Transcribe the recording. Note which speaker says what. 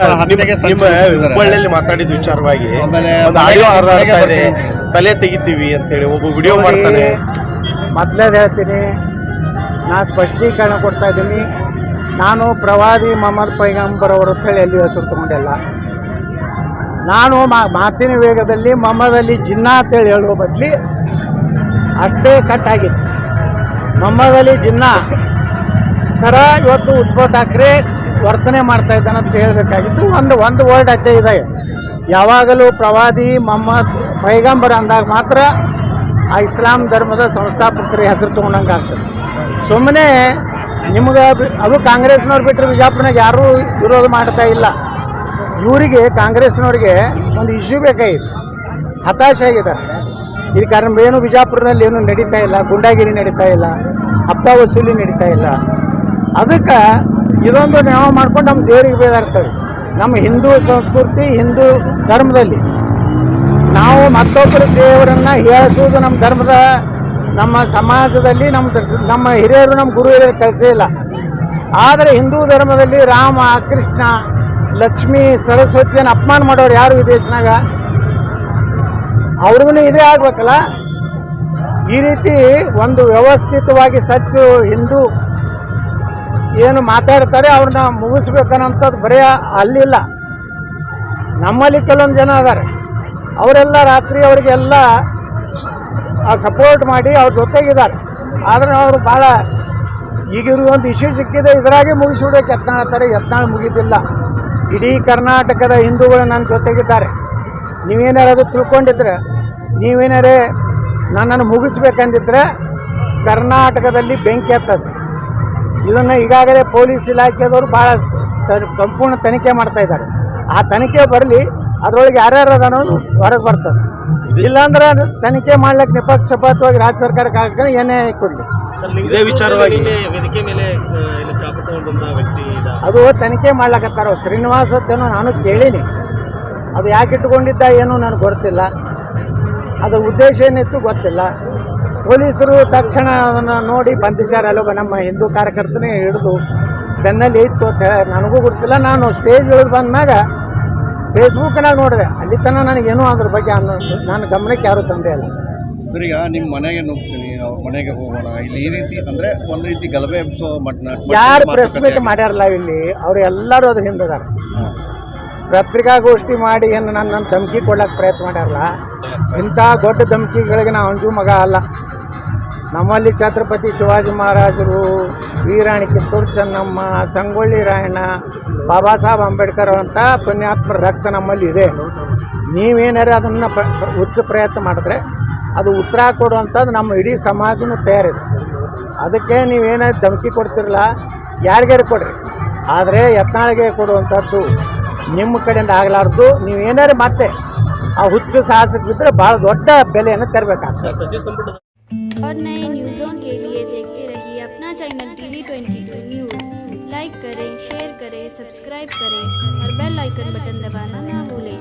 Speaker 1: ನಿಮ್ಮ ಹುಬ್ಬಳ್ಳಿಯಲ್ಲಿ ಮಾತಾಡಿದ ವಿಚಾರವಾಗಿ ಒಂದು ಆಡಿಯೋ ಹರಿದಾಡ್ತಾ ಇದೆ, ತಲೆ ತೆಗಿತೀವಿ ಅಂತೇಳಿ ಒಬ್ಬ ವಿಡಿಯೋ ಮಾಡ್ತಾನೆ.
Speaker 2: ಮೊದಲೇದು ಹೇಳ್ತೀನಿ, ನಾನು ಸ್ಪಷ್ಟೀಕರಣ ಕೊಡ್ತಾ ಇದ್ದೀನಿ. ನಾನು ಪ್ರವಾದಿ ಮೊಹಮ್ಮದ್ ಪೈಗಂಬರ್ ಅವರು ಅಂತೇಳಿ ಎಲ್ಲಿ ಹೆಸರು ತಗೊಂಡಿಲ್ಲ. ನಾನು ಮಾತಿನ ವೇಗದಲ್ಲಿ ಮೊಹಮ್ಮದ್ ಅಲಿ ಜಿನ್ನಾ ಅಂತೇಳಿ ಹೇಳುವ ಬದಲಿ ಅಷ್ಟೇ ಕಟ್ಟಾಗಿತ್ತು. ಮೊಹಮ್ಮದ್ ಅಲಿ ಜಿನ್ನಾ ಥರ ಇವತ್ತು ಉದ್ಧವ್ ಠಾಕ್ರೆ ವರ್ತನೆ ಮಾಡ್ತಾ ಇದ್ದಾನೆ ಅಂತ ಹೇಳಬೇಕಾಗಿತ್ತು. ಒಂದು ವರ್ಡ್ ಅಡ್ಡೆ ಇದೆ. ಯಾವಾಗಲೂ ಪ್ರವಾದಿ ಮೊಹಮ್ಮದ್ ಪೈಗಂಬರ್ ಅಂದಾಗ ಮಾತ್ರ ಆ ಇಸ್ಲಾಂ ಧರ್ಮದ ಸಂಸ್ಥಾಪಕರ ಹೆಸರು ತೊಗೊಂಡಂಗೆ ಆಗ್ತದೆ. ಸುಮ್ಮನೆ ನಿಮ್ಗೆ ಅದು ಕಾಂಗ್ರೆಸ್ನವ್ರು ಬಿಟ್ಟರೆ ಬಿಜಾಪುರನಾಗ ಯಾರೂ ವಿರೋಧ ಮಾಡ್ತಾ ಇಲ್ಲ. ಇವರಿಗೆ ಕಾಂಗ್ರೆಸ್ನವ್ರಿಗೆ ಒಂದು ಇಶ್ಯೂ ಬೇಕಾಗಿತ್ತು, ಹತಾಶೆ ಆಗಿದ್ದಾರೆ. ಈ ಕಾರಣ ಏನು ಬಿಜಾಪುರದಲ್ಲಿ ಏನೂ ನಡೀತಾ ಇಲ್ಲ, ಗುಂಡಾಗಿರಿ ನಡೀತಾ ಇಲ್ಲ, ಹಪ್ತಾ ವಸೂಲಿ ನಡೀತಾ ಇಲ್ಲ. ಅದಕ್ಕೆ ಇದೊಂದು ನಾವು ಮಾಡ್ಕೊಂಡು ನಮ್ಮ ದೇವರಿಗೆ ಬೇದಾಡ್ತೇವೆ. ನಮ್ಮ ಹಿಂದೂ ಸಂಸ್ಕೃತಿ, ಹಿಂದೂ ಧರ್ಮದಲ್ಲಿ ನಾವು ಮತ್ತೊಬ್ಬರ ದೇವರನ್ನು ಹೇಳಿಸುವುದು ನಮ್ಮ ಧರ್ಮದ, ನಮ್ಮ ಸಮಾಜದಲ್ಲಿ ನಮ್ಮ ಹಿರಿಯರು, ನಮ್ಮ ಗುರು ಹಿರಿಯರು ಕಲಿಸಿಲ್ಲ. ಆದರೆ ಹಿಂದೂ ಧರ್ಮದಲ್ಲಿ ರಾಮ, ಕೃಷ್ಣ, ಲಕ್ಷ್ಮೀ, ಸರಸ್ವತಿಯನ್ನು ಅಪಮಾನ ಮಾಡೋರು ಯಾರು ವಿದೇಶನಾಗ? ಅವ್ರಿಗೂ ಇದೇ ಆಗ್ಬೇಕಲ್ಲ. ಈ ರೀತಿ ಒಂದು ವ್ಯವಸ್ಥಿತವಾಗಿ ಸಚ್ಚು ಹಿಂದೂ ಏನು ಮಾತಾಡ್ತಾರೆ ಅವ್ರನ್ನ ಮುಗಿಸ್ಬೇಕನ್ನೋಂಥದ್ದು ಬರೀ ಅಲ್ಲಿಲ್ಲ. ನಮ್ಮಲ್ಲಿ ಕೆಲವೊಂದು ಜನ ಅದಾರೆ, ಅವರೆಲ್ಲ ರಾತ್ರಿ ಅವರಿಗೆಲ್ಲ ಸಪೋರ್ಟ್ ಮಾಡಿ ಅವ್ರ ಜೊತೆಗಿದ್ದಾರೆ. ಆದರೆ ಅವರು ಭಾಳ ಈಗಿರೋ ಒಂದು ಇಶ್ಯೂ ಸಿಕ್ಕಿದೆ, ಇದರಾಗೆ ಮುಗಿಸ್ಬಿಡೋಕೆ ಯತ್ನಾಳ್ತಾರೆ. ಯತ್ನಾಳ್ ಮುಗಿದಿಲ್ಲ. ಇಡೀ ಕರ್ನಾಟಕದ ಹಿಂದೂಗಳು ನನ್ನ ಜೊತೆಗಿದ್ದಾರೆ. ನೀವೇನಾರು ತಿಳ್ಕೊಂಡಿದ್ರೆ, ನೀವೇನಾರೇ ನನ್ನನ್ನು ಮುಗಿಸ್ಬೇಕಂದಿದ್ರೆ ಕರ್ನಾಟಕದಲ್ಲಿ ಬೆಂಕಿ ಹತ್ತದು. ಇದನ್ನು ಈಗಾಗಲೇ ಪೊಲೀಸ್ ಇಲಾಖೆದವರು ಭಾಳ ಸಂಪೂರ್ಣ ತನಿಖೆ ಮಾಡ್ತಾ ಇದ್ದಾರೆ. ಆ ತನಿಖೆ ಬರಲಿ, ಅದರೊಳಗೆ ಯಾರ್ಯಾರು ಅನ್ನೋದು ಹೊರಗೆ ಬರ್ತದೆ. ಇಲ್ಲಾಂದ್ರೆ ತನಿಖೆ ಮಾಡ್ಲಿಕ್ಕೆ ನಿಪಕ್ಷಪಾತವಾಗಿ ರಾಜ್ಯ ಸರ್ಕಾರಕ್ಕೆ ಹಾಕಿದ್ರೆ ಏನೇ ಕೊಡಲಿ.
Speaker 1: ಇದೇ ವಿಚಾರವಾಗಿ
Speaker 3: ವೇದಿಕೆ ಮೇಲೆ
Speaker 2: ಅದು ತನಿಖೆ ಮಾಡ್ಲಕತ್ತಾರ. ಶ್ರೀನಿವಾಸ್ ಅಂತೇನೋ ನಾನು ಕೇಳೀನಿ. ಅದು ಯಾಕೆ ಇಟ್ಕೊಂಡಿದ್ದ ಏನೂ ನನಗೆ ಗೊತ್ತಿಲ್ಲ. ಅದರ ಉದ್ದೇಶ ಏನಿತ್ತು ಗೊತ್ತಿಲ್ಲ. ಪೊಲೀಸರು ತಕ್ಷಣ ಅದನ್ನು ನೋಡಿ ಬಂಧಿಸ್ಯಾರ. ಅಲ್ಲೊಬ್ಬ ನಮ್ಮ ಹಿಂದೂ ಕಾರ್ಯಕರ್ತನೇ ಹಿಡಿದು ಬೆನ್ನಲ್ಲಿ ಇತ್ತು ಅಂತ ಹೇಳಿ ನನಗೂ ಗೊತ್ತಿಲ್ಲ. ನಾನು ಸ್ಟೇಜ್ ಇಳಿದು ಬಂದಾಗ ಫೇಸ್ಬುಕ್ನಾಗ ನೋಡಿದೆ. ಅಲ್ಲಿ ತನಕ ನನಗೇನೂ ಅದ್ರ ಬಗ್ಗೆ ನನ್ನ ಗಮನಕ್ಕೆ ಯಾರೂ ತಂದೆ ಇಲ್ಲ.
Speaker 4: ಸರ್, ಈಗ ನಿಮ್ಮ ಮನೆಗೆ ನುಗ್ತೀನಿ, ಅವ್ರ ಮನೆಗೆ ಹೋಗೋಣ, ಇಲ್ಲಿ ಈ ರೀತಿ ಅಂದರೆ ಒಂದು ರೀತಿ ಗಲಭೆ ಎಬ್ಸೋ
Speaker 2: ಯಾರು ಪ್ರೆಸ್ ಮೀಟ್ ಮಾಡ್ಯಾರಲ್ಲ ಇಲ್ಲಿ, ಅವರು ಎಲ್ಲರೂ ಅದ್ರ ಹಿಂದಿದ್ದಾರೆ. ಪತ್ರಿಕಾಗೋಷ್ಠಿ ಮಾಡಿ ಏನು ನನ್ನ ಧಮಕಿ ಕೊಡ್ಲಿಕ್ಕೆ ಪ್ರಯತ್ನ ಮಾಡ್ಯಾರಲ್ಲ, ಇಂಥ ದೊಡ್ಡ ಧಮಕಿಗಳಿಗೆ ನಾವು ಅಂಜು ಮಗ ಅಲ್ಲ. ನಮ್ಮಲ್ಲಿ ಛತ್ರಪತಿ ಶಿವಾಜಿ ಮಹಾರಾಜರು, ವೀರಾಣಿ ಕಿತ್ತೂರು ಚೆನ್ನಮ್ಮ, ಸಂಗೊಳ್ಳಿ ರಾಯಣ್ಣ, ಬಾಬಾ ಸಾಹೇಬ್ ಅಂಬೇಡ್ಕರ್ ಅಂತ ಪುಣ್ಯಾತ್ಮರ ರಕ್ತ ನಮ್ಮಲ್ಲಿ ಇದೆ. ನೀವೇನಾರು ಅದನ್ನು ಉಚ್ಚ ಪ್ರಯತ್ನ ಮಾಡಿದ್ರೆ ಅದು ಉತ್ತರ ಕೊಡುವಂಥದ್ದು ನಮ್ಮ ಇಡೀ ಸಮಾಜನೂ ತಯಾರಿದೆ. ಅದಕ್ಕೆ ನೀವೇನಾದ್ರು ಧಮಕಿ ಕೊಡ್ತಿರಲ್ಲ, ಯಾರಿಗಾರು ಕೊಡ್ರಿ, ಆದರೆ ಯತ್ನಾಳಿಗೆ ಕೊಡುವಂಥದ್ದು ನಿಮ್ಮ ಕಡೆಯಿಂದ ಆಗಲಾರ್ದು. ನೀವೇನಾರು ಮತ್ತೆ ಆ ಹುಚ್ಚು ಸಾಹಸಕ್ಕೆ ಬಿದ್ದರೆ ಭಾಳ ದೊಡ್ಡ ಬೆಲೆಯನ್ನು ತರಬೇಕಾಗ್ತದೆ.
Speaker 5: और नए न्यूज़ों के लिए देखते रहिए अपना चैनल TV22 न्यूज़। लाइक करें, शेयर करें, सब्सक्राइब करें और बेल आइकन बटन दबाना ना भूलें।